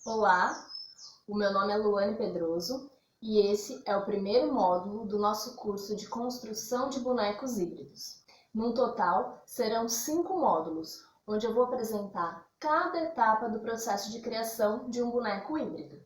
Olá, o meu nome é Luane Pedroso e esse é o primeiro módulo do nosso curso de construção de bonecos híbridos. No total, serão 5 módulos, onde eu vou apresentar cada etapa do processo de criação de um boneco híbrido.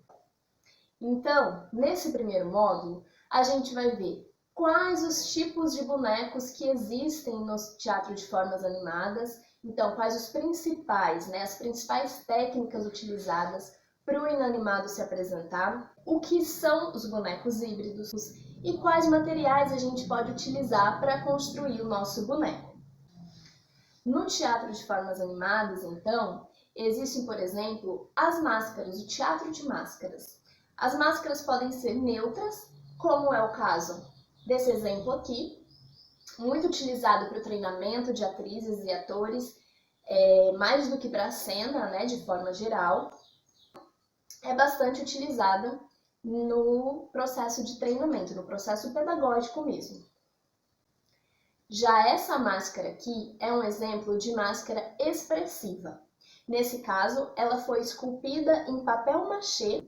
Então, nesse primeiro módulo, a gente vai ver quais os tipos de bonecos que existem no teatro de formas animadas, então quais os principais, as principais técnicas utilizadas para o inanimado se apresentar, o que são os bonecos híbridos e quais materiais a gente pode utilizar para construir o nosso boneco. No teatro de formas animadas, então, existem, por exemplo, as máscaras, o teatro de máscaras. As máscaras podem ser neutras, como é o caso desse exemplo aqui, muito utilizado para o treinamento de atrizes e atores, mais do que para a cena, de forma geral. É bastante utilizada no processo de treinamento, no processo pedagógico mesmo. Já essa máscara aqui é um exemplo de máscara expressiva. Nesse caso, ela foi esculpida em papel machê,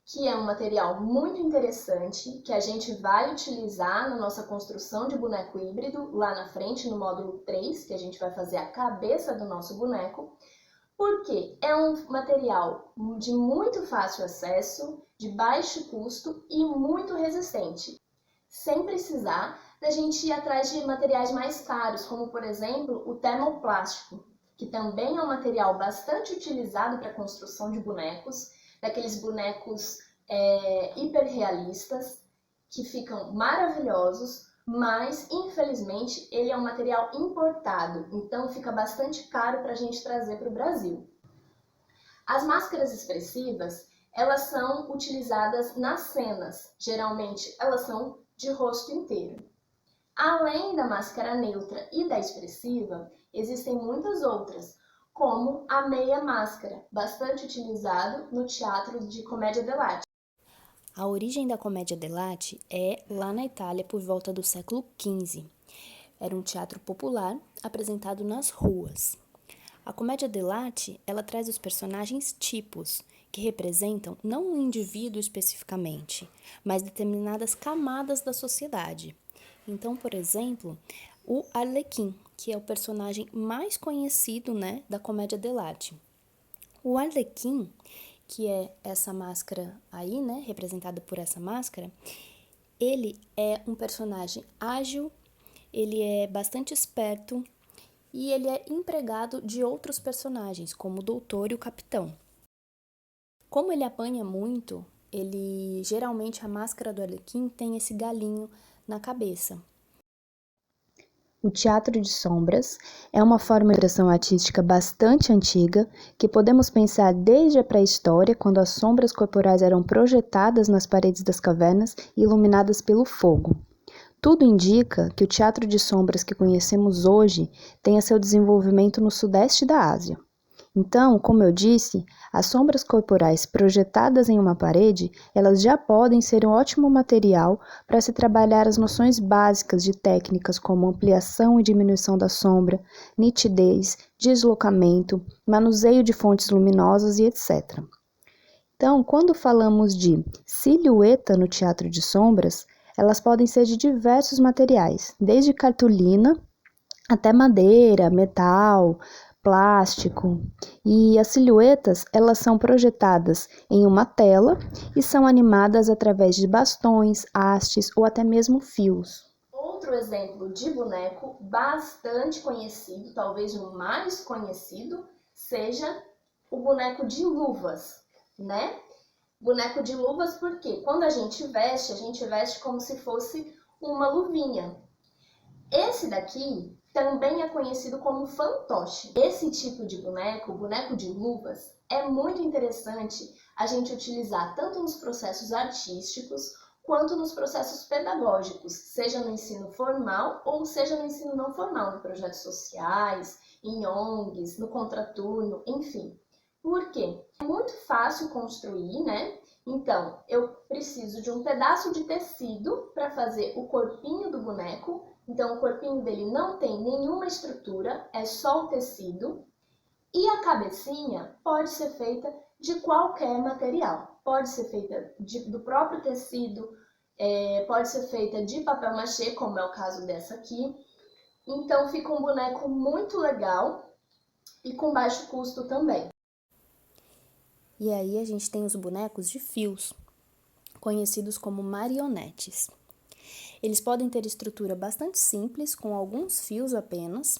que é um material muito interessante, que a gente vai utilizar na nossa construção de boneco híbrido, lá na frente, no módulo 3, que a gente vai fazer a cabeça do nosso boneco, porque é um material de muito fácil acesso, de baixo custo e muito resistente, sem precisar da gente ir atrás de materiais mais caros, como por exemplo o termoplástico, que também é um material bastante utilizado para a construção de bonecos, daqueles bonecos hiperrealistas, que ficam maravilhosos, mas infelizmente ele é um material importado, então fica bastante caro para a gente trazer para o Brasil. As máscaras expressivas, elas são utilizadas nas cenas, geralmente elas são de rosto inteiro. Além da máscara neutra e da expressiva, existem muitas outras, como a meia máscara, bastante utilizado no teatro de comédia dell'arte. A origem da comédia dell'arte é lá na Itália por volta do século XV. Era um teatro popular apresentado nas ruas. A comédia dell'arte, ela traz os personagens tipos, que representam não um indivíduo especificamente, mas determinadas camadas da sociedade. Então, por exemplo, o Arlequim, que é o personagem mais conhecido, da comédia dell'arte. O Arlequim, que é essa máscara aí, representada por essa máscara, ele é um personagem ágil, ele é bastante esperto e ele é empregado de outros personagens, como o doutor e o capitão. Como ele apanha muito, geralmente a máscara do Arlequim tem esse galinho na cabeça. O teatro de sombras é uma forma de expressão artística bastante antiga, que podemos pensar desde a pré-história, quando as sombras corporais eram projetadas nas paredes das cavernas e iluminadas pelo fogo. Tudo indica que o teatro de sombras que conhecemos hoje tenha seu desenvolvimento no sudeste da Ásia. Então, como eu disse, as sombras corporais projetadas em uma parede, elas já podem ser um ótimo material para se trabalhar as noções básicas de técnicas como ampliação e diminuição da sombra, nitidez, deslocamento, manuseio de fontes luminosas e etc. Então, quando falamos de silhueta no teatro de sombras, elas podem ser de diversos materiais, desde cartolina até madeira, metal, plástico. E as silhuetas, elas são projetadas em uma tela e são animadas através de bastões, hastes ou até mesmo fios. Outro exemplo de boneco bastante conhecido, talvez o mais conhecido, seja o boneco de luvas, Boneco de luvas porque quando a gente veste como se fosse uma luvinha. Esse daqui também é conhecido como fantoche. Esse tipo de boneco, o boneco de luvas, é muito interessante a gente utilizar tanto nos processos artísticos quanto nos processos pedagógicos, seja no ensino formal ou seja no ensino não formal, em projetos sociais, em ONGs, no contraturno, enfim. Por quê? É muito fácil construir, Então, eu preciso de um pedaço de tecido para fazer o corpinho do boneco. Então, o corpinho dele não tem nenhuma estrutura, é só o tecido. E a cabecinha pode ser feita de qualquer material. Pode ser feita do próprio tecido, pode ser feita de papel machê, como é o caso dessa aqui. Então fica um boneco muito legal e com baixo custo também. E aí a gente tem os bonecos de fios, conhecidos como marionetes. Eles podem ter estrutura bastante simples, com alguns fios apenas,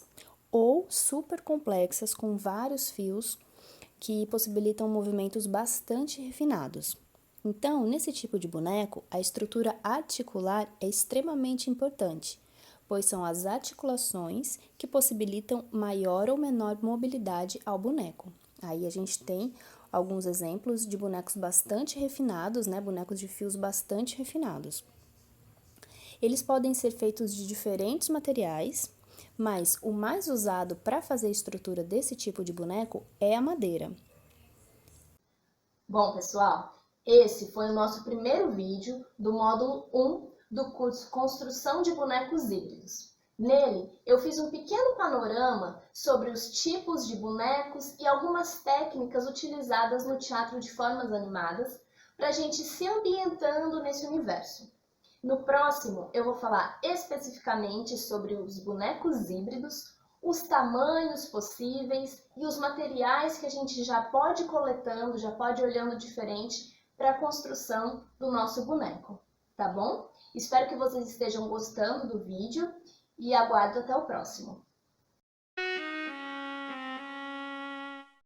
ou super complexas, com vários fios que possibilitam movimentos bastante refinados. Então, nesse tipo de boneco, a estrutura articular é extremamente importante, pois são as articulações que possibilitam maior ou menor mobilidade ao boneco. Aí a gente tem alguns exemplos de bonecos bastante refinados, né? Bonecos de fios bastante refinados. Eles podem ser feitos de diferentes materiais, mas o mais usado para fazer a estrutura desse tipo de boneco é a madeira. Bom, pessoal, esse foi o nosso primeiro vídeo do módulo 1 do curso Construção de Bonecos Híbridos. Nele, eu fiz um pequeno panorama sobre os tipos de bonecos e algumas técnicas utilizadas no teatro de formas animadas para a gente se ambientando nesse universo. No próximo, eu vou falar especificamente sobre os bonecos híbridos, os tamanhos possíveis e os materiais que a gente já pode ir coletando, já pode ir olhando diferente para a construção do nosso boneco, tá bom? Espero que vocês estejam gostando do vídeo e aguardo até o próximo.